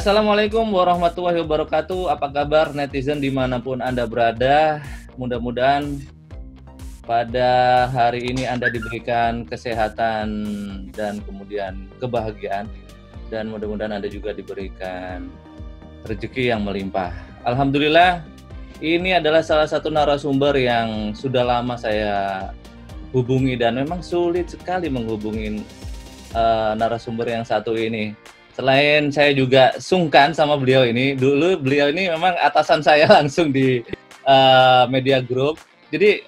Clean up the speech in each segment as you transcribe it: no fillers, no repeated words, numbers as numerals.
Assalamualaikum warahmatullahi wabarakatuh. Apa kabar netizen dimanapun Anda berada? Mudah-mudahan pada hari ini Anda diberikan kesehatan dan kemudian kebahagiaan. Dan mudah-mudahan Anda juga diberikan rezeki yang melimpah. Alhamdulillah, ini adalah salah satu narasumber yang sudah lama saya hubungi dan memang sulit sekali menghubungi narasumber yang satu ini. Selain saya juga sungkan sama beliau ini, dulu beliau ini memang atasan saya langsung di media group. Jadi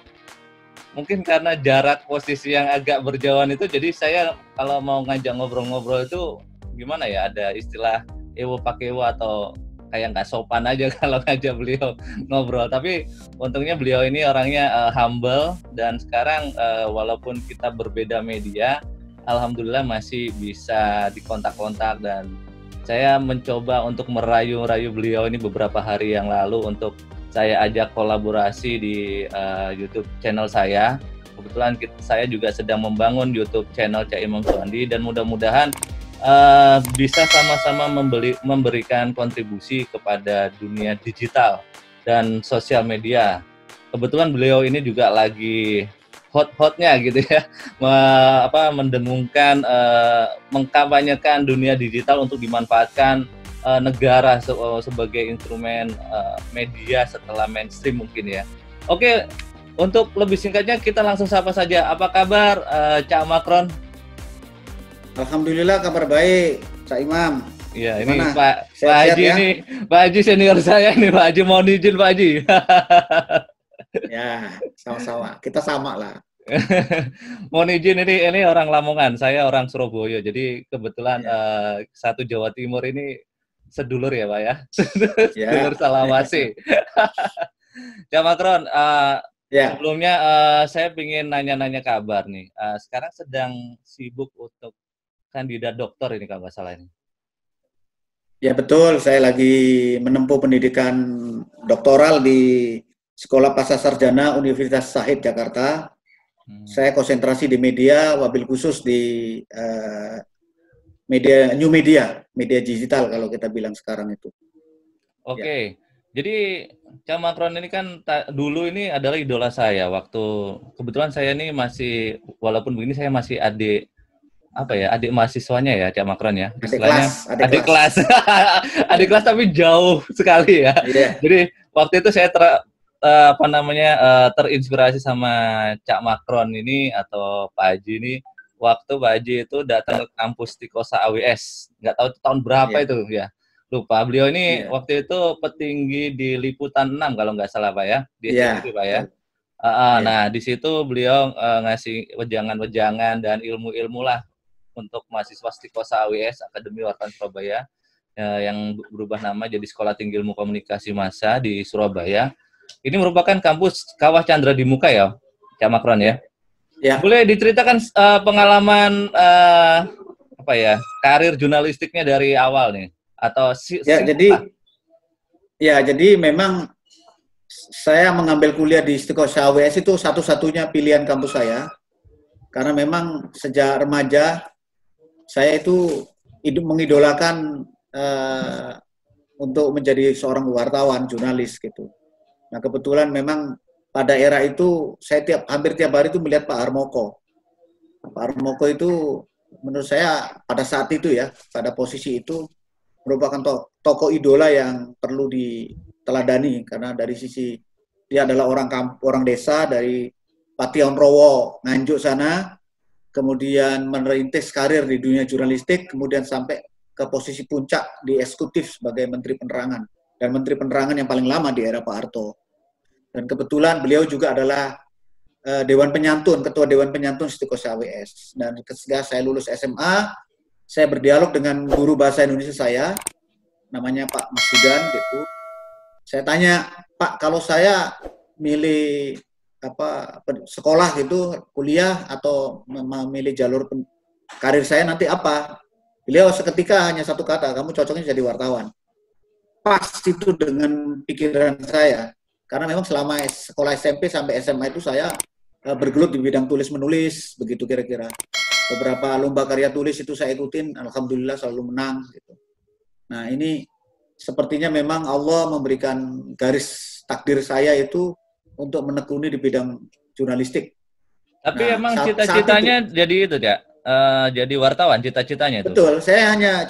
mungkin karena jarak posisi yang agak berjauhan itu, jadi saya kalau mau ngajak ngobrol-ngobrol itu gimana ya, ada istilah ewo pakewo atau kayak nggak sopan aja kalau ngajak beliau ngobrol. Tapi untungnya beliau ini orangnya humble, dan sekarang walaupun kita berbeda media, alhamdulillah masih bisa dikontak-kontak, dan saya mencoba untuk merayu-rayu beliau ini beberapa hari yang lalu untuk saya ajak kolaborasi di YouTube channel saya. Kebetulan saya juga sedang membangun YouTube channel Cak Imam Suhandi, dan mudah-mudahan bisa sama-sama memberikan kontribusi kepada dunia digital dan sosial media. Kebetulan beliau ini juga lagi hot-hotnya gitu ya, mendengungkan, mengkampanyekan dunia digital untuk dimanfaatkan negara sebagai instrumen media setelah mainstream mungkin ya. Oke, untuk lebih singkatnya kita langsung sapa saja. Apa kabar Cak Makron? Alhamdulillah kabar baik, Cak Imam. Iya, ini Pak Haji ya? Ini Pak Haji senior saya ini, Pak Haji, mohon izin Pak Haji. Ya, sama-sama. Kita sama lah. Mohon izin, ini orang Lamongan, saya orang Surabaya. Jadi kebetulan satu Jawa Timur ini sedulur ya Pak ya. Sedulur Salamasi. Cak Makron, sebelumnya saya ingin nanya-nanya kabar nih. Sekarang sedang sibuk untuk kandidat doktor ini kalau nggak salah ini. Ya betul, saya lagi menempuh pendidikan doktoral di Sekolah Pascasarjana Universitas Syahid Jakarta. Saya konsentrasi di media, wabil khusus di new media digital kalau kita bilang sekarang itu. Oke. Jadi Cak Makron ini kan dulu ini adalah idola saya waktu kebetulan saya ini masih, walaupun begini saya masih adik mahasiswanya ya Cak Makron ya. Istilahnya adik kelas. Adik kelas tapi jauh sekali ya. Yeah. Jadi waktu itu saya terinspirasi sama Cak Makron ini atau Pak Haji ini waktu Pak Haji itu datang ke kampus Tikosa AWS. Nggak tahu tahun berapa itu ya. Lupa. Beliau ini waktu itu petinggi di Liputan 6 kalau nggak salah Pak ya. Di SCTV Pak ya. Nah, di situ beliau ngasih wejangan-wejangan dan ilmu-ilmu lah untuk mahasiswa Tikosa AWS Akademi Wartawan Surabaya yang berubah nama jadi Sekolah Tinggi Ilmu Komunikasi Massa di Surabaya. Ini merupakan kampus Kawah Chandra di Muka ya, Cak Makron ya. Ya. Boleh diceritakan pengalaman karir jurnalistiknya dari awal nih, atau jadi memang saya mengambil kuliah di Tikosa AWS itu satu-satunya pilihan kampus saya, karena memang sejak remaja saya itu mengidolakan untuk menjadi seorang wartawan, jurnalis gitu. Nah kebetulan memang pada era itu saya hampir tiap hari itu melihat Pak Harmoko. Pak Harmoko itu menurut saya pada saat itu ya, pada posisi itu merupakan tokoh idola yang perlu diteladani, karena dari sisi dia adalah orang desa dari Pation Rowo, Nganjuk sana, kemudian merintis karir di dunia jurnalistik, kemudian sampai ke posisi puncak di eksekutif sebagai Menteri Penerangan, dan Menteri Penerangan yang paling lama di era Pak Harto. Dan kebetulan beliau juga adalah Ketua Dewan Penyantun Tikosa AWS. Dan ketika saya lulus SMA, saya berdialog dengan guru bahasa Indonesia saya, namanya Pak Mas Hudan gitu. Saya tanya, Pak, kalau saya milih sekolah gitu, kuliah atau memilih jalur karir saya nanti apa? Beliau seketika hanya satu kata, kamu cocoknya jadi wartawan. Pas itu dengan pikiran saya, karena memang selama sekolah SMP sampai SMA itu saya bergelut di bidang tulis-menulis, begitu kira-kira. Beberapa lomba karya tulis itu saya ikutin, alhamdulillah selalu menang gitu. Nah, ini sepertinya memang Allah memberikan garis takdir saya itu untuk menekuni di bidang jurnalistik. Tapi Nah, emang saat itu cita-citanya jadi itu ya, jadi wartawan cita-citanya itu. betul, saya hanya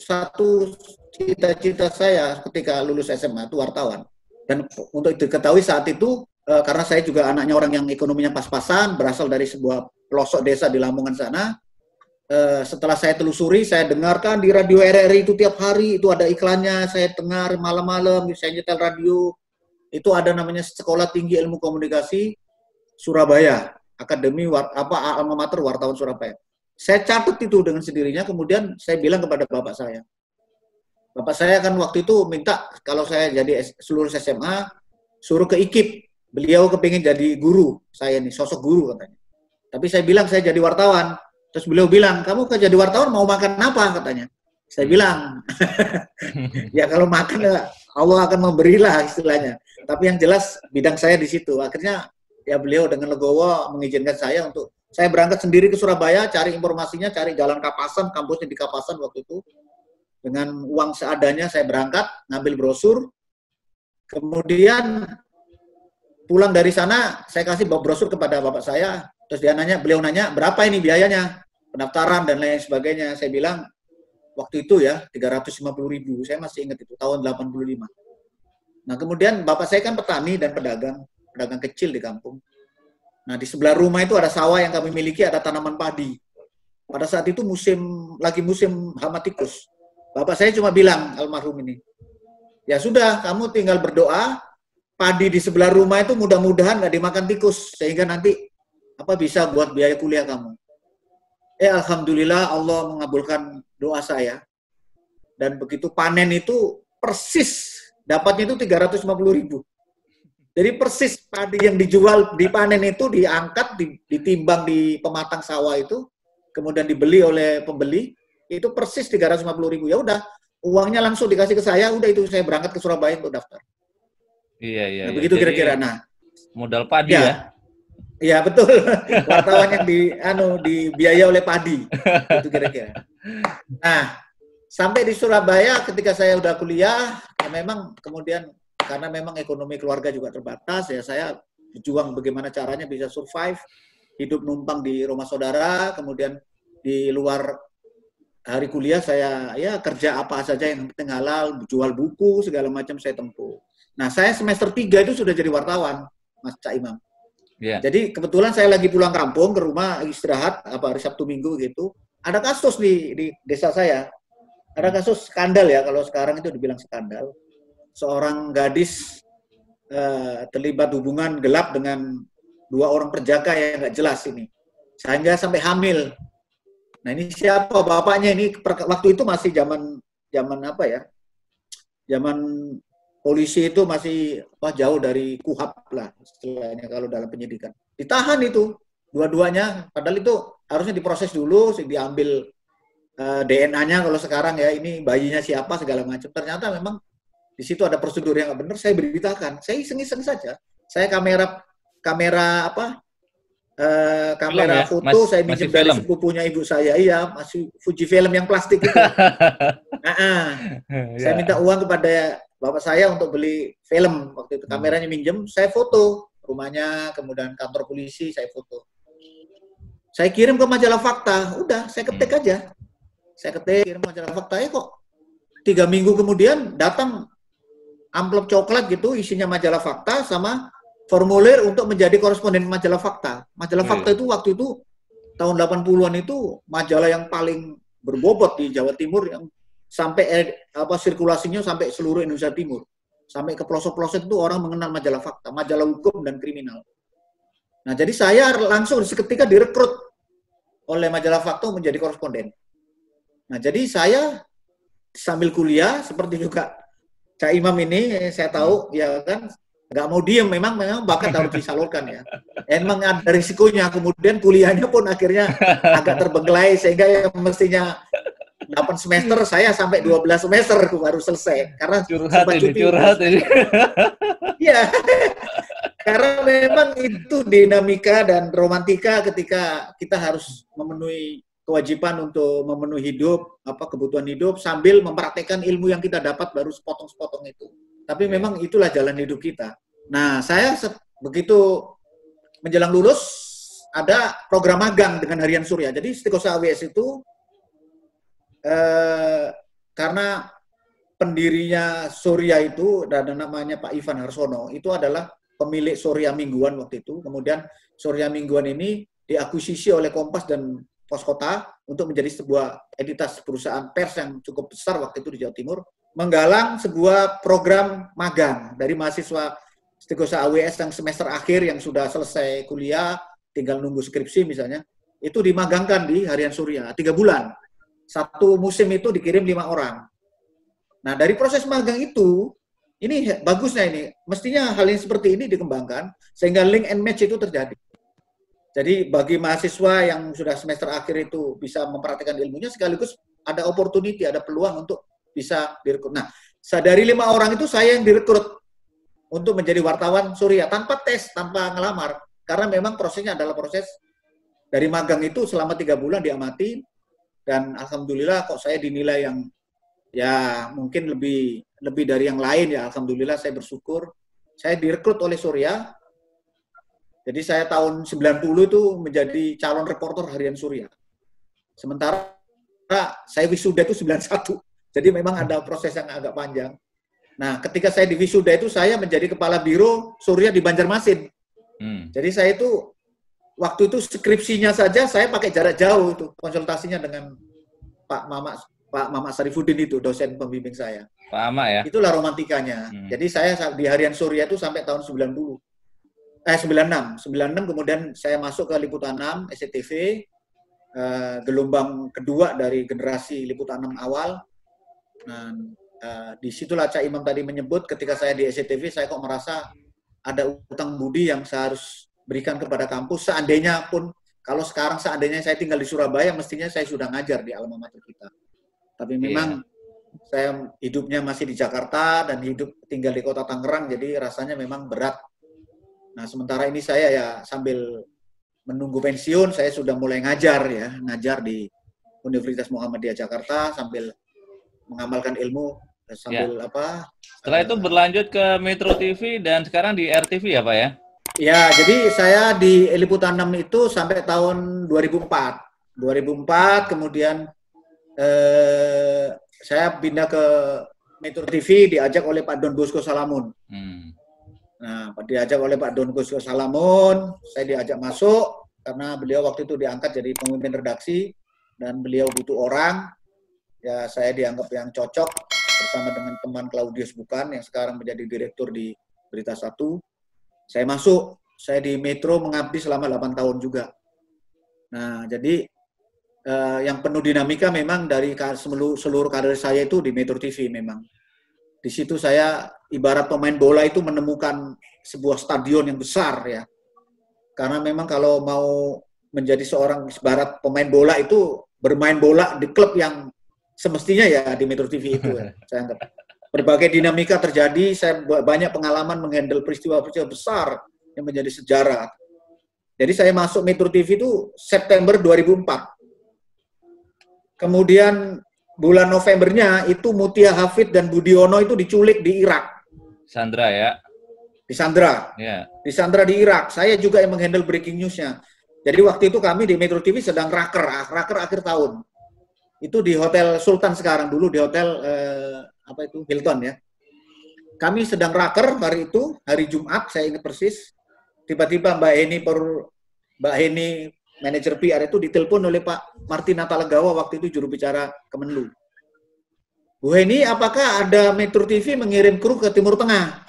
satu cita-cita saya ketika lulus SMA itu wartawan. Dan untuk diketahui saat itu karena saya juga anaknya orang yang ekonominya pas-pasan, berasal dari sebuah pelosok desa di Lamongan sana. Setelah saya telusuri, saya dengarkan di radio RRI itu tiap hari itu ada iklannya, saya dengar malam-malam, saya nyetel radio. Itu ada namanya Sekolah Tinggi Ilmu Komunikasi Surabaya, Akademi Alma Mater Wartawan Surabaya. Saya catat itu dengan sendirinya, kemudian saya bilang kepada bapak saya. Bapak saya kan waktu itu minta kalau saya jadi seluruh SMA, suruh ke IKIP. Beliau kepingin jadi guru, saya nih, sosok guru katanya. Tapi saya bilang saya jadi wartawan. Terus beliau bilang, kamu ke jadi wartawan mau makan apa katanya. Saya bilang, ya kalau makan ya Allah akan memberilah istilahnya. Tapi yang jelas bidang saya di situ. Akhirnya ya beliau dengan legowo mengizinkan saya untuk saya berangkat sendiri ke Surabaya, cari informasinya, cari jalan Kapasan, kampusnya di Kapasan waktu itu. Dengan uang seadanya saya berangkat, ngambil brosur. Kemudian pulang dari sana, saya kasih brosur kepada bapak saya. Terus beliau nanya, berapa ini biayanya? Pendaftaran dan lain sebagainya. Saya bilang, waktu itu ya, 350.000. Saya masih ingat itu, tahun 85. Nah, kemudian bapak saya kan petani dan pedagang kecil di kampung. Nah, di sebelah rumah itu ada sawah yang kami miliki, ada tanaman padi. Pada saat itu lagi musim hama tikus. Bapak saya cuma bilang, almarhum ini, ya sudah, kamu tinggal berdoa, padi di sebelah rumah itu mudah-mudahan nggak dimakan tikus, sehingga nanti bisa buat biaya kuliah kamu. Alhamdulillah Allah mengabulkan doa saya. Dan begitu panen itu persis dapatnya itu 350.000. Jadi persis padi yang dijual dipanen itu diangkat, ditimbang di pematang sawah itu, kemudian dibeli oleh pembeli, itu persis 350.000. Ya udah, uangnya langsung dikasih ke saya, udah itu saya berangkat ke Surabaya untuk daftar. Iya. Nah, begitu kira-kira. Nah, modal padi ya. Iya betul, wartawan yang dibiayai oleh padi, itu kira-kira. Nah, sampai di Surabaya ketika saya udah kuliah, ya memang kemudian karena memang ekonomi keluarga juga terbatas, ya saya berjuang bagaimana caranya bisa survive, hidup numpang di rumah saudara, kemudian di luar hari kuliah saya ya kerja apa saja yang penting halal, jual buku segala macam saya tempuh. Nah, saya semester 3 itu sudah jadi wartawan, Mas Cak Imam. Yeah. Jadi kebetulan saya lagi pulang kampung ke rumah istirahat hari Sabtu Minggu gitu. Ada kasus di desa saya. Ada kasus skandal ya, kalau sekarang itu dibilang skandal. Seorang gadis terlibat hubungan gelap dengan 2 orang perjaka yang nggak jelas ini. Sehingga sampai hamil. Nah, ini siapa bapaknya ini? Waktu itu masih zaman apa ya? Zaman polisi itu masih jauh dari KUHAP lah istilahnya kalau dalam penyidikan. Ditahan itu dua-duanya, padahal itu harusnya diproses dulu, diambil DNA-nya kalau sekarang ya, ini bayinya siapa segala macam. Ternyata memang di situ ada prosedur yang nggak benar, saya beritakan. Saya iseng-iseng saja. Saya kamera ya? Foto saya minjem dari sepupunya ibu saya, iya, masih Fuji film yang plastik itu. Saya minta uang kepada bapak saya untuk beli film, waktu itu kameranya minjem, saya foto rumahnya, kemudian kantor polisi saya foto. Saya kirim ke majalah Fakta, udah saya ketik aja. Saya ketik, kirim majalah Fakta, kok 3 minggu kemudian datang amplop coklat gitu, isinya majalah Fakta sama formulir untuk menjadi koresponden majalah Fakta. Majalah Fakta itu waktu itu tahun 80-an itu majalah yang paling berbobot di Jawa Timur, yang sampai sirkulasinya sampai seluruh Indonesia Timur. Sampai ke pelosok-pelosok itu orang mengenal majalah Fakta, majalah hukum dan kriminal. Nah, jadi saya langsung seketika direkrut oleh majalah Fakta menjadi koresponden. Nah, jadi saya sambil kuliah, seperti juga Cak Imam ini, saya tahu, ya kan, nggak mau diem, memang bakat harus disalurkan ya. Emang ada risikonya, kemudian kuliahnya pun akhirnya agak terbengkelai, sehingga yang mestinya 8 semester, saya sampai 12 semester baru selesai. Karena curhat ini. Iya. Karena memang itu dinamika dan romantika ketika kita harus memenuhi kewajiban untuk memenuhi hidup, kebutuhan hidup sambil mempraktekkan ilmu yang kita dapat baru sepotong-sepotong itu. Tapi memang itulah jalan hidup kita. Nah, saya begitu menjelang lulus ada program magang dengan Harian Surya. Jadi Istiqosah AWS itu karena pendirinya Surya itu dan namanya Pak Ivan Harsono itu adalah pemilik Surya Mingguan waktu itu. Kemudian Surya Mingguan ini diakuisisi oleh Kompas dan Pos Kota untuk menjadi sebuah entitas perusahaan pers yang cukup besar waktu itu di Jawa Timur, menggalang sebuah program magang dari mahasiswa Istiqosah AWS yang semester akhir yang sudah selesai kuliah, tinggal nunggu skripsi misalnya, itu dimagangkan di Harian Surya 3 bulan. Satu musim itu dikirim 5 orang. Nah, dari proses magang itu, ini bagusnya ini, mestinya hal yang seperti ini dikembangkan, sehingga link and match itu terjadi. Jadi bagi mahasiswa yang sudah semester akhir itu bisa mempraktikkan ilmunya, sekaligus ada opportunity, ada peluang untuk bisa direkrut. Nah, dari 5 orang itu saya yang direkrut untuk menjadi wartawan Surya, tanpa tes, tanpa ngelamar. Karena memang prosesnya adalah proses dari magang itu selama 3 bulan diamati, dan alhamdulillah kok saya dinilai yang ya mungkin lebih dari yang lain ya. Alhamdulillah saya bersyukur. Saya direkrut oleh Surya. Jadi saya tahun 90 itu menjadi calon reporter Harian Surya. Sementara saya wisuda itu 91. Jadi memang ada proses yang agak panjang. Nah, ketika saya di wisuda itu saya menjadi kepala biro Surya di Banjarmasin. Jadi saya itu waktu itu skripsinya saja saya pakai jarak jauh itu konsultasinya dengan Pak Mamak Sarifuddin itu dosen pembimbing saya. Pak Ama ya. Itulah romantikanya. Jadi saya di Harian Surya itu sampai tahun 96. Kemudian saya masuk ke Liputan 6 SCTV, gelombang kedua dari generasi Liputan 6 awal. Nah, disitulah Cak Imam tadi menyebut ketika saya di SCTV saya kok merasa ada utang budi yang saya harus berikan kepada kampus. Seandainya pun, kalau sekarang seandainya saya tinggal di Surabaya, mestinya saya sudah ngajar di alma mater kita. Tapi memang saya hidupnya masih di Jakarta dan tinggal di kota Tangerang, jadi rasanya memang berat. Nah, sementara ini saya ya sambil menunggu pensiun, saya sudah mulai ngajar di Universitas Muhammadiyah Jakarta sambil mengamalkan ilmu sambil Setelah itu berlanjut ke Metro TV dan sekarang di RTV ya Pak ya? Ya, jadi saya di Liputan 6 itu sampai tahun 2004. 2004 kemudian saya pindah ke Metro TV diajak oleh Pak Don Bosco Salamun. Nah, diajak oleh Pak Don Bosco Salamun, saya diajak masuk karena beliau waktu itu diangkat jadi pemimpin redaksi dan beliau butuh orang. Ya, saya dianggap yang cocok bersama dengan teman Claudius Bukan yang sekarang menjadi direktur di Berita 1. Saya masuk, saya di Metro mengabdi selama 8 tahun juga. Nah, jadi yang penuh dinamika memang dari seluruh karir saya itu di Metro TV memang. Di situ saya ibarat pemain bola itu menemukan sebuah stadion yang besar ya. Karena memang kalau mau menjadi seorang ibarat pemain bola itu bermain bola di klub yang semestinya ya di Metro TV itu ya. Saya anggap berbagai dinamika terjadi, saya banyak pengalaman menghandle peristiwa-peristiwa besar yang menjadi sejarah. Jadi saya masuk Metro TV itu September 2004. Kemudian bulan Novembernya itu Mutia Hafid dan Budiono itu diculik di Irak. Sandra ya? Di Sandra. Ya. Di Sandra di Irak. Saya juga yang menghandle breaking news-nya. Jadi waktu itu kami di Metro TV sedang raker akhir tahun. Itu di Hotel Sultan sekarang, dulu di Hotel Hilton ya. Kami sedang raker hari itu, hari Jumat, saya ingat persis. Tiba-tiba Mbak Heni manajer PR itu ditelepon oleh Pak Martin Natalagawa waktu itu juru bicara Kemenlu. Bu Heni, apakah ada Metro TV mengirim kru ke Timur Tengah?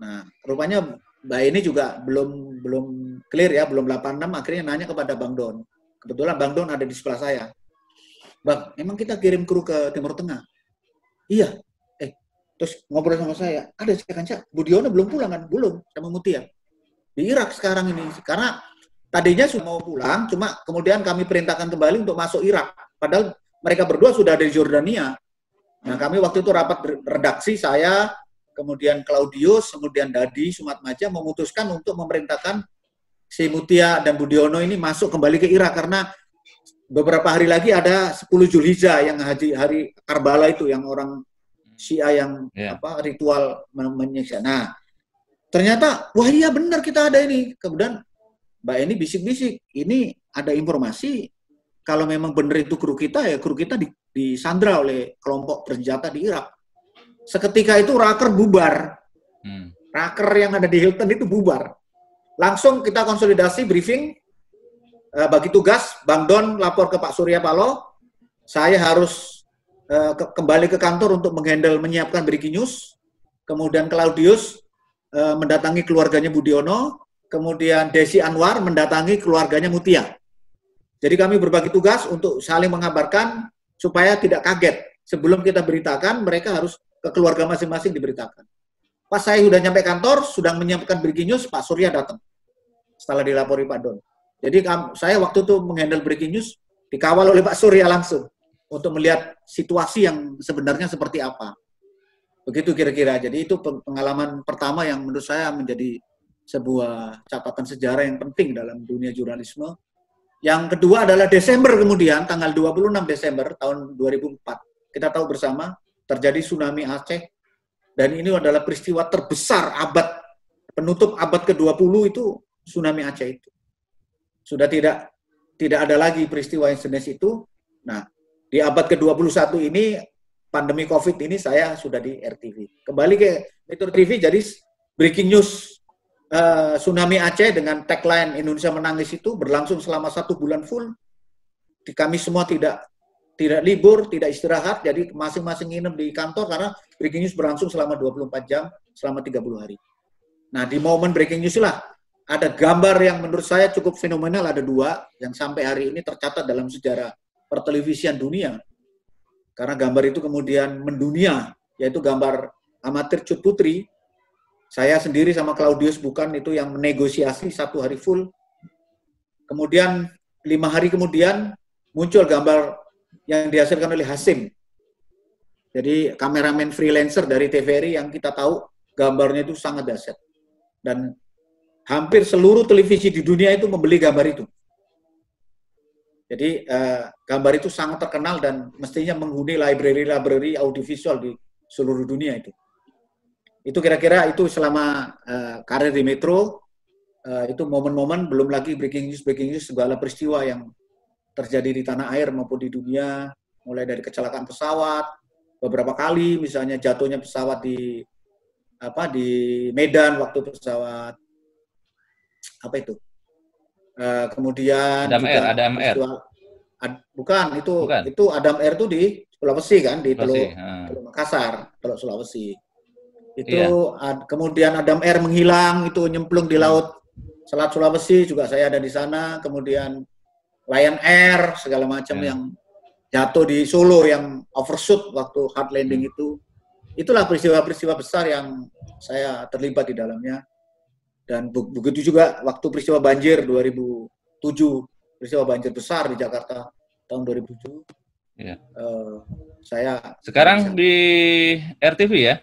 Nah, rupanya Mbak Heni juga belum clear ya, belum 86, akhirnya nanya kepada Bang Don. Kebetulan Bang Don ada di sebelah saya. Bang, emang kita kirim kru ke Timur Tengah? Iya. Terus ngobrol sama saya, ada Cak, Budiono belum pulang kan? Belum, sama Mutia. Di Irak sekarang ini. Karena tadinya sudah mau pulang, cuma kemudian kami perintahkan kembali untuk masuk Irak. Padahal mereka berdua sudah dari Jordania. Nah, kami waktu itu rapat redaksi, saya, kemudian Claudius, kemudian Dadi, Sumatmaja, memutuskan untuk memerintahkan si Mutia dan Budiono ini masuk kembali ke Irak. Karena beberapa hari lagi ada 10 Zulhijjah yang hari Karbala itu, yang orang Syiah yang ritual menyiksa. Nah, ternyata wah iya benar kita ada ini. Kemudian Mbak Eni bisik-bisik, ini ada informasi kalau memang benar itu kru kita, ya kru kita disandra oleh kelompok bersenjata di Irak. Seketika itu raker bubar. Raker yang ada di Hilton itu bubar. Langsung kita konsolidasi, briefing, bagi tugas, Bang Don lapor ke Pak Surya Paloh, saya harus kembali ke kantor untuk menyiapkan breaking news. Kemudian Claudius mendatangi keluarganya Budiono, kemudian Desi Anwar mendatangi keluarganya Mutia. Jadi kami berbagi tugas untuk saling mengabarkan supaya tidak kaget. Sebelum kita beritakan, mereka harus ke keluarga masing-masing diberitakan. Pas saya sudah nyampe kantor, sudah menyiapkan breaking news, Pak Surya datang. Setelah dilapori Pak Don. Jadi saya waktu itu menghandle breaking news, dikawal oleh Pak Surya langsung untuk melihat situasi yang sebenarnya seperti apa. Begitu kira-kira. Jadi itu pengalaman pertama yang menurut saya menjadi sebuah catatan sejarah yang penting dalam dunia jurnalisme. Yang kedua adalah Desember kemudian, tanggal 26 Desember tahun 2004. Kita tahu bersama terjadi tsunami Aceh, dan ini adalah peristiwa terbesar penutup abad ke-20 itu tsunami Aceh itu. Sudah tidak ada lagi peristiwa yang sejenis itu. Nah, di abad ke-21 ini, pandemi COVID ini, saya sudah di RTV. Kembali ke Metro TV, jadi breaking news tsunami Aceh dengan tagline Indonesia menangis itu berlangsung selama 1 bulan full. Kami semua tidak libur, tidak istirahat, jadi masing-masing nginep di kantor karena breaking news berlangsung selama 24 jam, selama 30 hari. Nah, di momen breaking news lah, ada gambar yang menurut saya cukup fenomenal, ada 2 yang sampai hari ini tercatat dalam sejarah pertelevisian dunia. Karena gambar itu kemudian mendunia, yaitu gambar amatir Cut Putri. Saya sendiri sama Claudius Bukan itu yang menegosiasi 1 hari full. Kemudian 5 hari kemudian muncul gambar yang dihasilkan oleh Hasim. Jadi kameramen freelancer dari TVRI yang kita tahu gambarnya itu sangat dahsyat. Dan hampir seluruh televisi di dunia itu membeli gambar itu. Jadi gambar itu sangat terkenal dan mestinya menghuni library audiovisual di seluruh dunia itu. Itu kira-kira itu selama karir di Metro, itu momen-momen, belum lagi breaking news segala peristiwa yang terjadi di tanah air maupun di dunia, mulai dari kecelakaan pesawat beberapa kali, misalnya jatuhnya pesawat di Medan waktu pesawat kemudian Adam Air. Bukan. Itu Adam Air itu di Sulawesi kan, di Teluk Makassar, Teluk Sulawesi. Itu kemudian Adam Air menghilang, itu nyemplung di laut Selat Sulawesi, juga saya ada di sana. Kemudian Lion Air segala macam yang jatuh di Solo, yang overshoot waktu hard landing itu. Itulah peristiwa-peristiwa besar yang saya terlibat di dalamnya. Dan begitu juga waktu peristiwa banjir 2007, peristiwa banjir besar di Jakarta tahun 2007. Iya. Saya sekarang di RTV ya?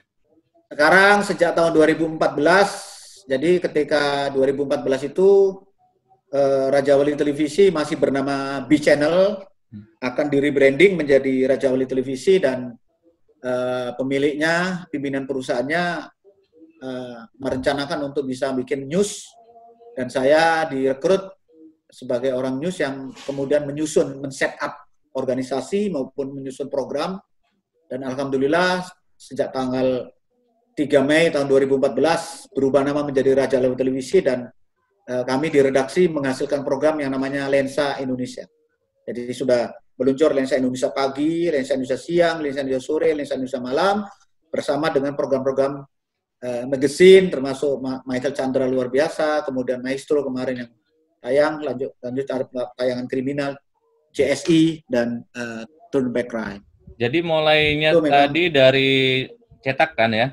Sekarang sejak tahun 2014, jadi ketika 2014 itu Raja Wali Televisi masih bernama B Channel, akan di rebranding menjadi Raja Wali Televisi, dan pemiliknya, pimpinan perusahaannya merencanakan untuk bisa bikin news, dan saya direkrut sebagai orang news yang kemudian men-set up organisasi maupun menyusun program, dan alhamdulillah sejak tanggal 3 Mei tahun 2014 berubah nama menjadi Raja Wali Televisi, dan kami di redaksi menghasilkan program yang namanya Lensa Indonesia. Jadi sudah meluncur Lensa Indonesia Pagi, Lensa Indonesia Siang, Lensa Indonesia Sore, Lensa Indonesia Malam, bersama dengan program-program magazine, termasuk Michael Chandra luar biasa, kemudian Maestro kemarin yang tayang, lanjut tayangan kriminal, CSI, dan Turn Back Crime. Jadi mulainya tadi dari cetak kan ya?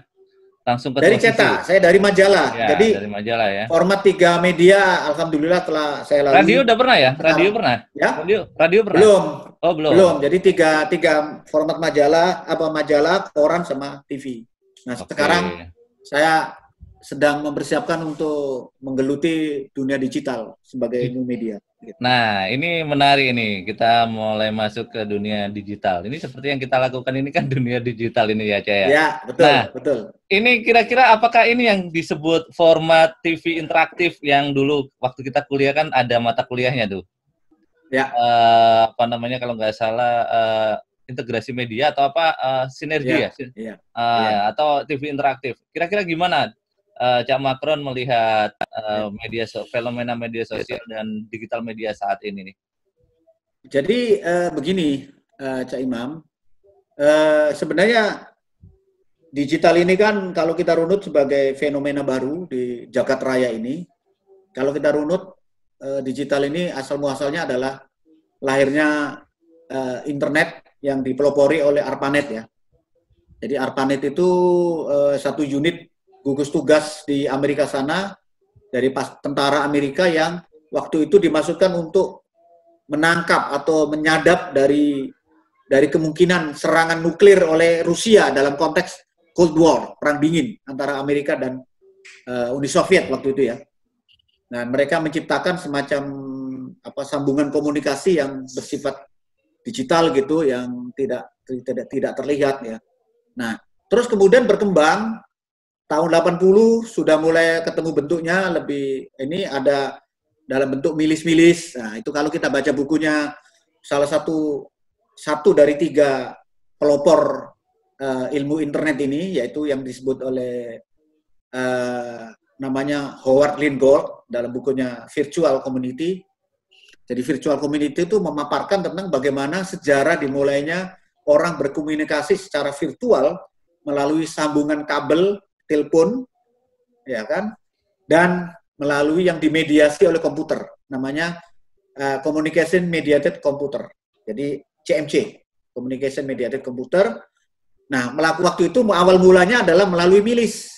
Langsung ke dari cetak, saya dari majalah. Ya, jadi dari majalah ya. Format 3 media, alhamdulillah telah saya lalui. Radio udah pernah ya? Radio pernah? Ya? Radio pernah? Belum. Oh, belum. Belum. Jadi tiga format majalah, koran sama TV. Nah, sekarang saya sedang mempersiapkan untuk menggeluti dunia digital sebagai new media. Nah, ini menarik ini. Kita mulai masuk ke dunia digital. Ini seperti yang kita lakukan ini kan dunia digital ini ya, Caya. Ya, betul, Nah, betul. ini kira-kira apakah ini yang disebut format TV interaktif yang dulu waktu kita kuliah kan ada mata kuliahnya tuh? Ya. Apa namanya kalau nggak salah integrasi media atau apa sinergi ya? Ya. Atau TV interaktif. Kira-kira gimana Cak Makron melihat fenomena media sosial dan digital media saat ini nih? Jadi begini, Cak Imam, sebenarnya digital ini kan kalau kita runut sebagai fenomena baru di jagat raya ini, kalau kita runut digital ini asal muasalnya adalah lahirnya internet yang dipelopori oleh ARPANET ya. Jadi ARPANET itu satu unit gugus tugas di Amerika sana dari tentara Amerika yang waktu itu dimaksudkan untuk menangkap atau menyadap dari kemungkinan serangan nuklir oleh Rusia dalam konteks Cold War, perang dingin antara Amerika dan Uni Soviet waktu itu ya. Nah, mereka menciptakan semacam sambungan komunikasi yang bersifat digital gitu, yang tidak terlihat ya. Nah, terus kemudian berkembang. Tahun 80 sudah mulai ketemu bentuknya lebih, ini ada dalam bentuk milis-milis. Nah, itu kalau kita baca bukunya salah satu dari 3 pelopor ilmu internet ini, yaitu yang disebut oleh namanya Howard Lindgold dalam bukunya Virtual Community. Jadi Virtual Community itu memaparkan tentang bagaimana sejarah dimulainya orang berkomunikasi secara virtual melalui sambungan kabel telepon, ya kan, dan melalui yang dimediasi oleh komputer, namanya Communication Mediated Computer, jadi CMC, Communication Mediated Computer. Nah, waktu itu awal mulanya adalah melalui milis.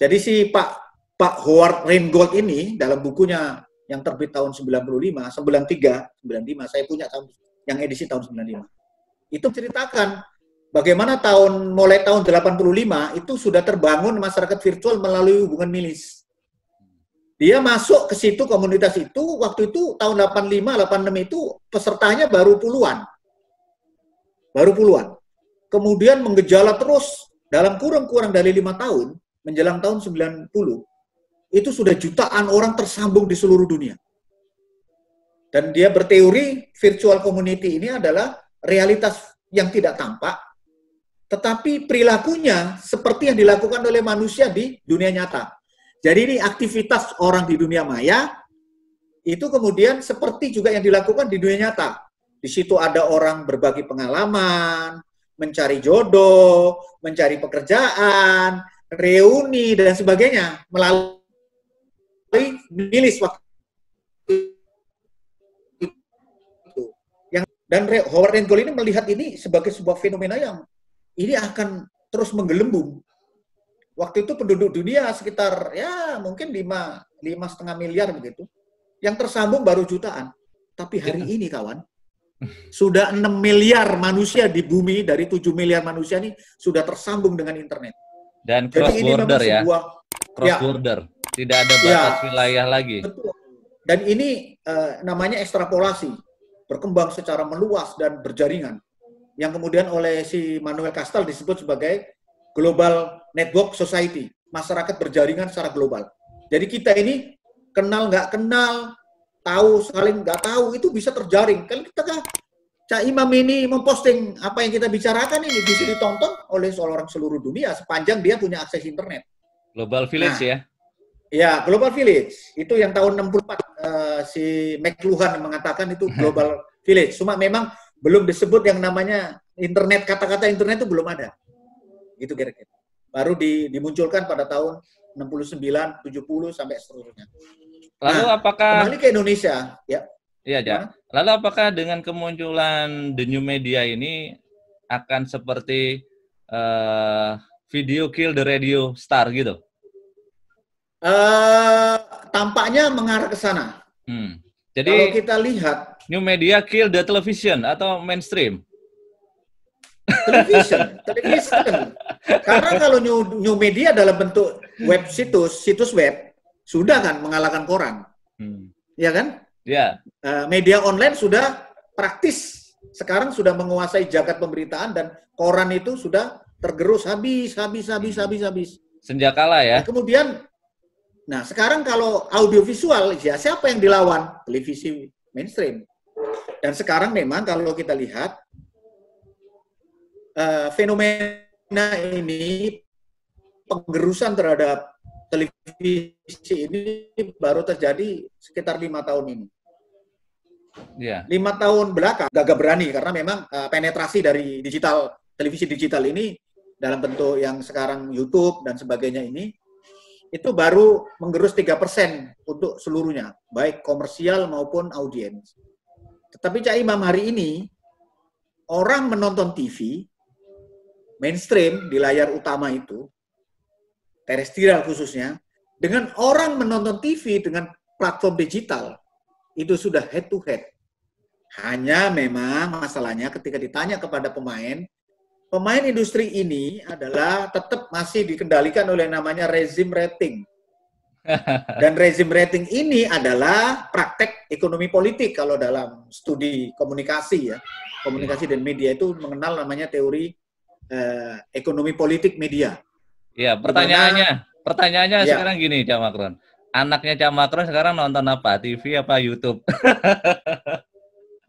Jadi si Pak Howard Reingold ini dalam bukunya yang terbit tahun 95, saya punya yang edisi tahun 95. Itu ceritakan bagaimana mulai tahun 85 itu sudah terbangun masyarakat virtual melalui hubungan milis. Dia masuk ke situ, komunitas itu, waktu itu tahun 85, 86 itu pesertanya baru puluhan. Kemudian menggejala terus dalam kurang dari 5 tahun, menjelang tahun 90, itu sudah jutaan orang tersambung di seluruh dunia. Dan dia berteori virtual community ini adalah realitas yang tidak tampak, tetapi perilakunya seperti yang dilakukan oleh manusia di dunia nyata. Jadi ini aktivitas orang di dunia maya, itu kemudian seperti juga yang dilakukan di dunia nyata. Di situ ada orang berbagi pengalaman, mencari jodoh, mencari pekerjaan, reuni, dan sebagainya, melalui milis waktu itu. Dan Howard Reingold ini melihat ini sebagai sebuah fenomena yang ini akan terus menggelembung. Waktu itu penduduk dunia sekitar ya mungkin 5,5 miliar begitu. Yang tersambung baru jutaan. Tapi hari ini kawan, sudah 6 miliar manusia di bumi, dari 7 miliar manusia ini sudah tersambung dengan internet. Dan cross border ya. Cross border. Tidak ada batas wilayah lagi. Betul. Dan ini namanya ekstrapolasi. Berkembang secara meluas dan berjaringan. Yang kemudian oleh si Manuel Castel disebut sebagai Global Network Society, masyarakat berjaringan secara global. Jadi kita ini kenal nggak kenal, tahu saling nggak tahu, itu bisa terjaring. Kalau kita Cak Imam ini memposting apa yang kita bicarakan ini bisa ditonton oleh orang seluruh dunia sepanjang dia punya akses internet. Global Village ya? Ya, Global Village. Itu yang tahun 64 si McLuhan mengatakan itu Global Village. Cuma memang belum disebut yang namanya internet, kata-kata internet itu belum ada. Gitu kira-kira. Baru dimunculkan pada tahun 69, 70 sampai seterusnya. Lalu apakah kembali ke Indonesia, ya? Iya, Ja. Lalu apakah dengan kemunculan the new media ini akan seperti video kill the radio star gitu? Tampaknya mengarah ke sana. Jadi kalau kita lihat new media kill the television atau mainstream? Television. Karena kalau new media dalam bentuk situs web sudah kan mengalahkan koran, ya kan? Ya. Media online sudah praktis. Sekarang sudah menguasai jagat pemberitaan dan koran itu sudah tergerus habis. Senjakala ya. Nah, kemudian, nah sekarang kalau audiovisual, ya siapa yang dilawan? Televisi mainstream. Dan sekarang memang kalau kita lihat, fenomena ini, penggerusan terhadap televisi ini baru terjadi sekitar 5 tahun ini. Ya. 5 tahun belakang gagap berani karena memang penetrasi dari digital, televisi digital ini dalam bentuk yang sekarang YouTube dan sebagainya ini itu baru menggerus 3% untuk seluruhnya, baik komersial maupun audiens. Tetapi Cak Imam, hari ini orang menonton TV mainstream di layar utama itu, terestrial khususnya, dengan orang menonton TV dengan platform digital itu sudah head to head. Hanya memang masalahnya ketika ditanya kepada pemain industri ini adalah tetap masih dikendalikan oleh namanya rezim rating. Dan rezim rating ini adalah praktek ekonomi politik kalau dalam studi komunikasi ya. Komunikasi dan media itu mengenal namanya teori ekonomi politik media. Iya, pertanyaannya ya. Sekarang gini, Cak Makron. Anaknya Cak Makron sekarang nonton apa? TV apa YouTube?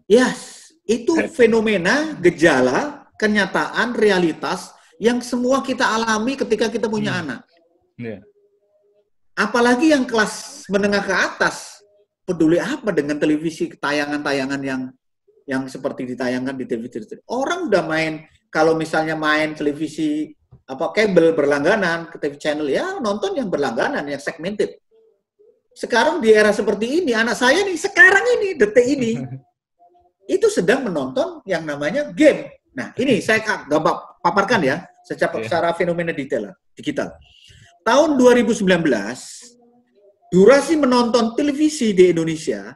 Yes, itu fenomena, gejala, kenyataan, realitas yang semua kita alami ketika kita punya anak. Yeah. Apalagi yang kelas menengah ke atas, peduli apa dengan televisi, tayangan-tayangan yang seperti ditayangkan di televisi. Orang udah main, kalau misalnya main televisi kabel berlangganan ke TV channel, ya nonton yang berlangganan, yang segmented. Sekarang di era seperti ini, anak saya nih sekarang ini, detik ini, itu sedang menonton yang namanya game. Nah, ini saya gambar paparkan ya, secara fenomena digital. Tahun 2019, durasi menonton televisi di Indonesia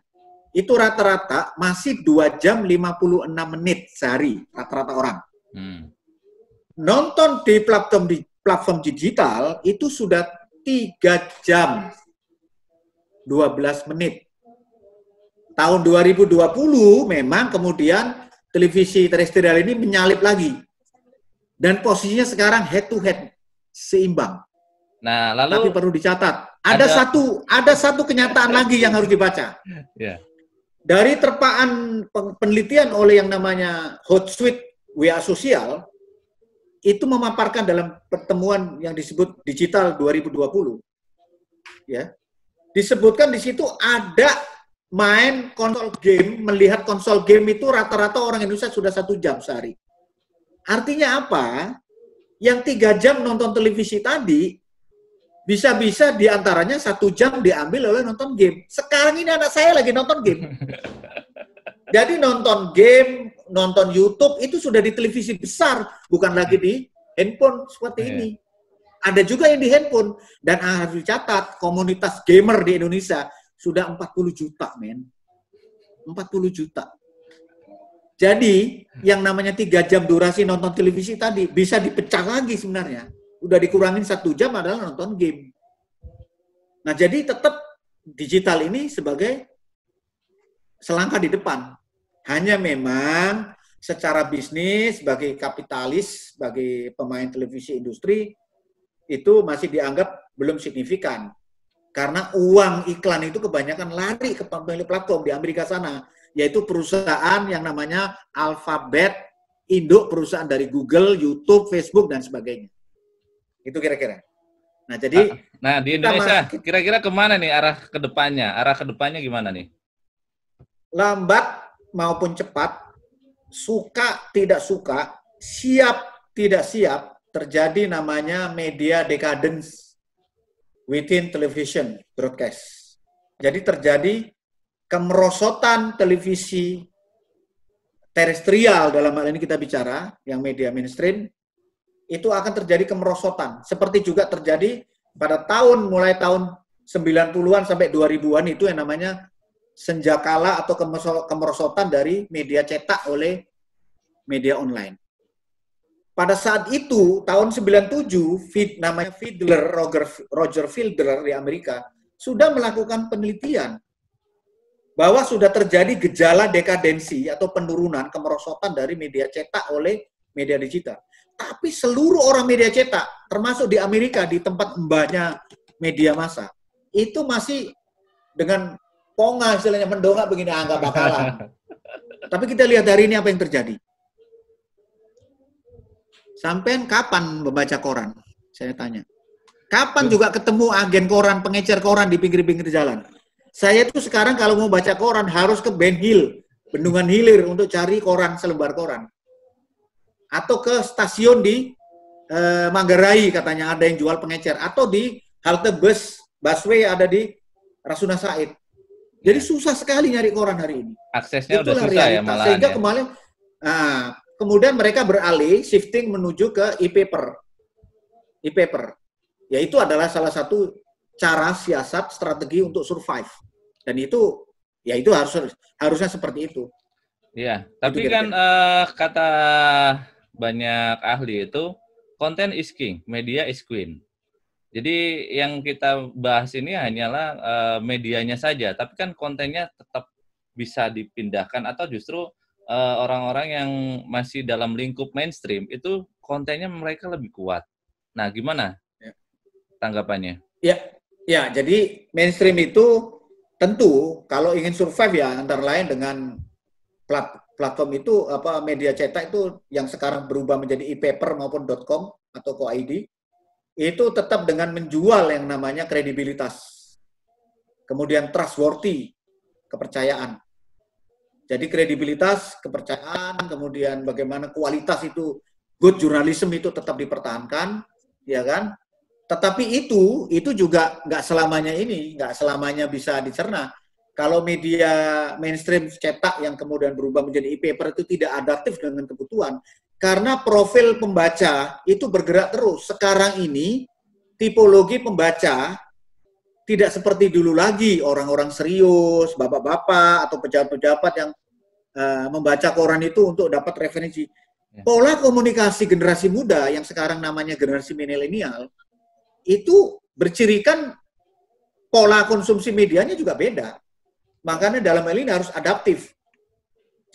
itu rata-rata masih 2 jam 56 menit sehari, rata-rata orang. Nonton di platform digital itu sudah 3 jam 12 menit. Tahun 2020 memang kemudian televisi terestrial ini menyalip lagi. Dan posisinya sekarang head to head, seimbang. Nah, lalu tapi perlu dicatat, ada satu kenyataan lagi yang harus dibaca. Yeah. Dari terpaan penelitian oleh yang namanya Hootsuite WA Sosial, itu memaparkan dalam pertemuan yang disebut Digital 2020. Ya. Disebutkan di situ ada main konsol game, melihat konsol game itu rata-rata orang Indonesia sudah 1 jam sehari. Artinya apa? Yang 3 jam nonton televisi tadi, bisa-bisa diantaranya 1 jam diambil oleh nonton game. Sekarang ini anak saya lagi nonton game. Jadi nonton game, nonton YouTube itu sudah di televisi besar, bukan lagi di handphone seperti ini. Ada juga yang di handphone. Dan harus dicatat, komunitas gamer di Indonesia sudah 40 juta, men. 40 juta. Jadi, yang namanya 3 jam durasi nonton televisi tadi, bisa dipecah lagi sebenarnya. Udah dikurangin 1 jam adalah nonton game. Nah, jadi tetap digital ini sebagai selangkah di depan. Hanya memang secara bisnis, sebagai kapitalis, sebagai pemain televisi industri, itu masih dianggap belum signifikan. Karena uang iklan itu kebanyakan lari ke pemilik platform di Amerika sana, yaitu perusahaan yang namanya Alphabet, induk perusahaan dari Google, YouTube, Facebook, dan sebagainya. Itu kira-kira. Nah, jadi... Nah, di Indonesia, kira-kira kemana nih arah kedepannya? Arah kedepannya gimana nih? Lambat maupun cepat, suka tidak suka, siap tidak siap, terjadi namanya media decadence within television broadcast. Jadi terjadi kemerosotan televisi terestrial, dalam hal ini kita bicara, yang media mainstream, itu akan terjadi kemerosotan. Seperti juga terjadi pada mulai tahun 90-an sampai 2000-an itu yang namanya senjakala atau kemerosotan dari media cetak oleh media online. Pada saat itu, tahun 97, namanya Roger Federer di Amerika, sudah melakukan penelitian bahwa sudah terjadi gejala dekadensi atau penurunan kemerosotan dari media cetak oleh media digital. Tapi seluruh orang media cetak, termasuk di Amerika, di tempat mbahnya media massa, itu masih dengan ponga istilahnya mendongak begini, nggak bakalan. Tapi kita lihat hari ini apa yang terjadi. Sampai kapan membaca koran? Saya tanya. Kapan juga ketemu agen koran, pengecer koran di pinggir-pinggir jalan? Saya tuh sekarang kalau mau baca koran harus ke Ben Hill, Bendungan Hilir untuk cari koran, selembar koran. Atau ke stasiun di Manggarai katanya ada yang jual pengecer. Atau di halte busway ada di Rasuna Said. Jadi susah sekali nyari koran hari ini. Aksesnya itulah udah susah realitas. ya malahan. Sehingga kemarin, kemudian mereka beralih, shifting menuju ke e-paper. E-paper. Yaitu adalah salah satu cara siasat strategi untuk survive. Dan itu, ya itu harusnya seperti itu. Iya, tapi itu kan kata banyak ahli itu, content is king, media is queen. Jadi yang kita bahas ini hanyalah medianya saja, tapi kan kontennya tetap bisa dipindahkan atau justru orang-orang yang masih dalam lingkup mainstream itu kontennya mereka lebih kuat. Nah, gimana tanggapannya? Ya, jadi mainstream itu tentu kalau ingin survive ya antara lain dengan platform itu media cetak itu yang sekarang berubah menjadi e-paper maupun .com atau .co.id itu tetap dengan menjual yang namanya kredibilitas. Kemudian trustworthy, kepercayaan. Jadi kredibilitas, kepercayaan, kemudian bagaimana kualitas itu good journalism itu tetap dipertahankan, ya kan? Tetapi itu juga nggak selamanya bisa dicerna. Kalau media mainstream cetak yang kemudian berubah menjadi e-paper itu tidak adaptif dengan kebutuhan, karena profil pembaca itu bergerak terus. Sekarang ini tipologi pembaca tidak seperti dulu lagi, orang-orang serius, bapak-bapak atau pejabat-pejabat yang membaca koran itu untuk dapat referensi. Pola komunikasi generasi muda yang sekarang namanya generasi milenial itu bercirikan pola konsumsi medianya juga beda. Makanya dalam hal ini harus adaptif.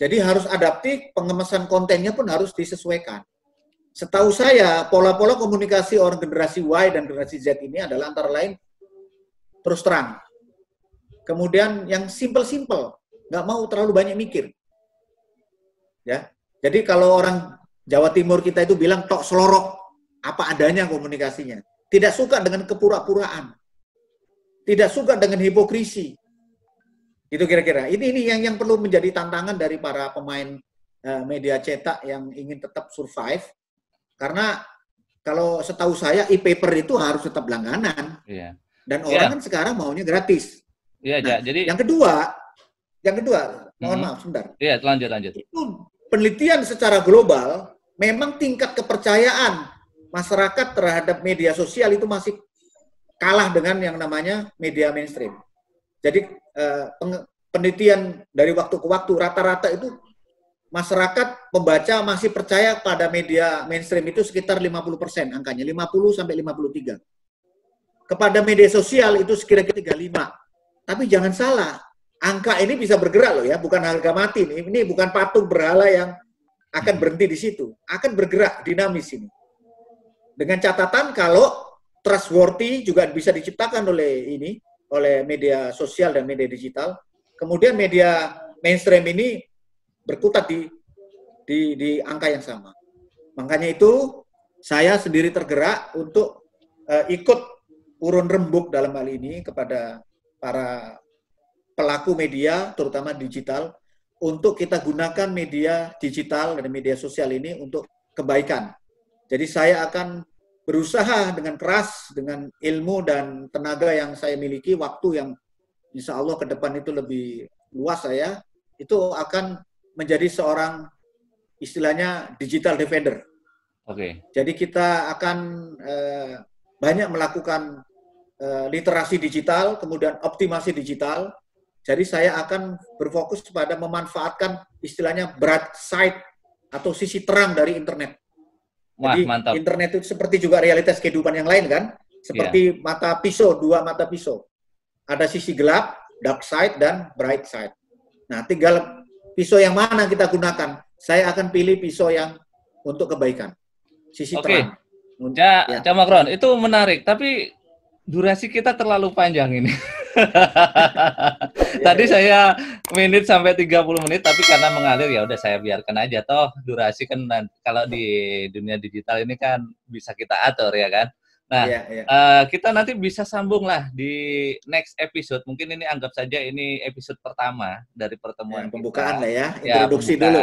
Jadi harus adaptif, pengemesan kontennya pun harus disesuaikan. Setahu saya, pola-pola komunikasi orang generasi Y dan generasi Z ini adalah antara lain terus terang. Kemudian yang simple-simple, nggak mau terlalu banyak mikir. Ya, jadi kalau orang Jawa Timur kita itu bilang tok selorok, apa adanya komunikasinya. Tidak suka dengan kepura-puraan. Tidak suka dengan hipokrisi. Itu kira-kira. Ini yang perlu menjadi tantangan dari para pemain media cetak yang ingin tetap survive. Karena kalau setahu saya e-paper itu harus tetap langganan. Iya. Dan orang kan sekarang maunya gratis. Iya, nah, jadi yang kedua, mohon maaf sebentar. Iya, lanjut. Itu penelitian secara global memang tingkat kepercayaan masyarakat terhadap media sosial itu masih kalah dengan yang namanya media mainstream. Jadi penelitian dari waktu ke waktu rata-rata itu masyarakat pembaca masih percaya pada media mainstream itu sekitar 50% angkanya, 50 sampai 53. Kepada media sosial itu sekira-kira 35. Tapi jangan salah, angka ini bisa bergerak loh ya, bukan harga mati. Ini bukan patung berhala yang akan berhenti di situ, akan bergerak dinamis ini. Dengan catatan kalau trustworthy juga bisa diciptakan oleh media sosial dan media digital. Kemudian media mainstream ini berkutat di angka yang sama. Makanya itu saya sendiri tergerak untuk ikut urun rembuk dalam hal ini kepada para pelaku media, terutama digital, untuk kita gunakan media digital dan media sosial ini untuk kebaikan. Jadi saya akan berusaha dengan keras, dengan ilmu dan tenaga yang saya miliki, waktu yang insya Allah ke depan itu lebih luas saya, itu akan menjadi seorang istilahnya digital defender. Oke. Jadi kita akan banyak melakukan literasi digital, kemudian optimasi digital. Jadi saya akan berfokus pada memanfaatkan istilahnya bright side atau sisi terang dari internet. Wah, jadi mantap. Internet itu seperti juga realitas kehidupan yang lain kan, seperti mata pisau, dua mata pisau. Ada sisi gelap dark side dan bright side. Nah, tinggal pisau yang mana kita gunakan. Saya akan pilih pisau yang untuk kebaikan, sisi terang. Cak Makron, itu menarik, tapi durasi kita terlalu panjang ini. Tadi saya menit sampai 30 menit, tapi karena mengalir ya udah saya biarkan aja. Toh durasi kan kalau di dunia digital ini kan bisa kita atur ya kan. Nah, kita nanti bisa sambung lah di next episode. Mungkin ini anggap saja ini episode pertama dari pertemuan pembukaan kita. Lah ya, introduksi dulu.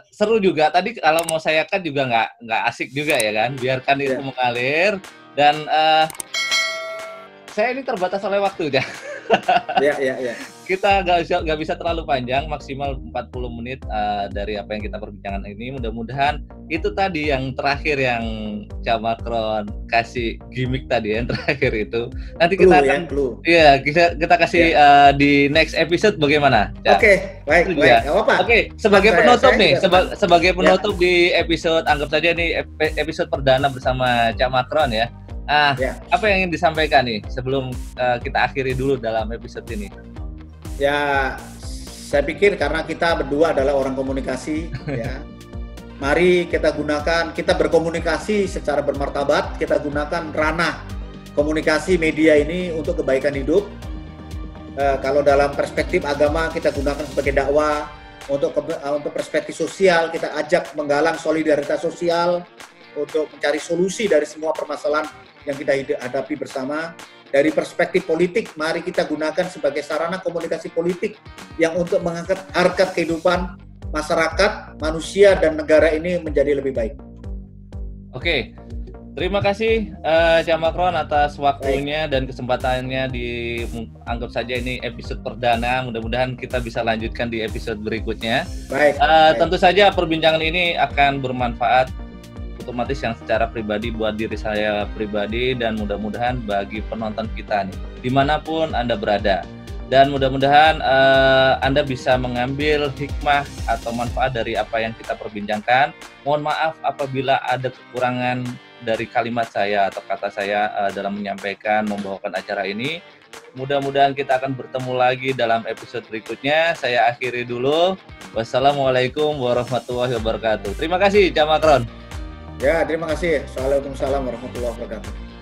Seru juga. Tadi kalau mau saya kan juga nggak asik juga ya kan. Biarkan itu mengalir dan saya ini terbatas oleh waktu ya. Kita nggak bisa terlalu panjang, maksimal 40 menit dari apa yang kita perbincangan ini. Mudah-mudahan itu tadi yang terakhir yang Cak Makron kasih gimmick tadi yang terakhir itu. Nanti kita akan kita kasih di next episode bagaimana? Oke, baik. Oke, sebagai penutup nih, sebagai penutup di episode, anggap saja ini episode perdana bersama Cak Makron ya. Apa yang ingin disampaikan nih sebelum kita akhiri dulu dalam episode ini? Ya, saya pikir karena kita berdua adalah orang komunikasi, ya. Mari kita berkomunikasi secara bermartabat. Kita gunakan ranah komunikasi media ini untuk kebaikan hidup. Kalau dalam perspektif agama kita gunakan sebagai dakwah, untuk perspektif sosial kita ajak menggalang solidaritas sosial untuk mencari solusi dari semua permasalahan yang kita hadapi bersama. Dari perspektif politik, mari kita gunakan sebagai sarana komunikasi politik yang untuk mengangkat harkat kehidupan masyarakat, manusia, dan negara ini menjadi lebih baik. Oke, terima kasih Cak Makron atas waktunya dan kesempatannya anggap saja ini episode perdana. Mudah-mudahan kita bisa lanjutkan di episode berikutnya. Baik. Tentu saja perbincangan ini akan bermanfaat otomatis yang secara pribadi buat diri saya pribadi dan mudah-mudahan bagi penonton kita nih dimanapun Anda berada, dan mudah-mudahan Anda bisa mengambil hikmah atau manfaat dari apa yang kita perbincangkan. Mohon maaf apabila ada kekurangan dari kalimat saya atau kata saya dalam menyampaikan membawakan acara ini. Mudah-mudahan kita akan bertemu lagi dalam episode berikutnya. Saya akhiri dulu. Wassalamualaikum warahmatullahi wabarakatuh. Terima kasih Cak Makron. Ya, terima kasih. Assalamualaikum warahmatullahi wabarakatuh.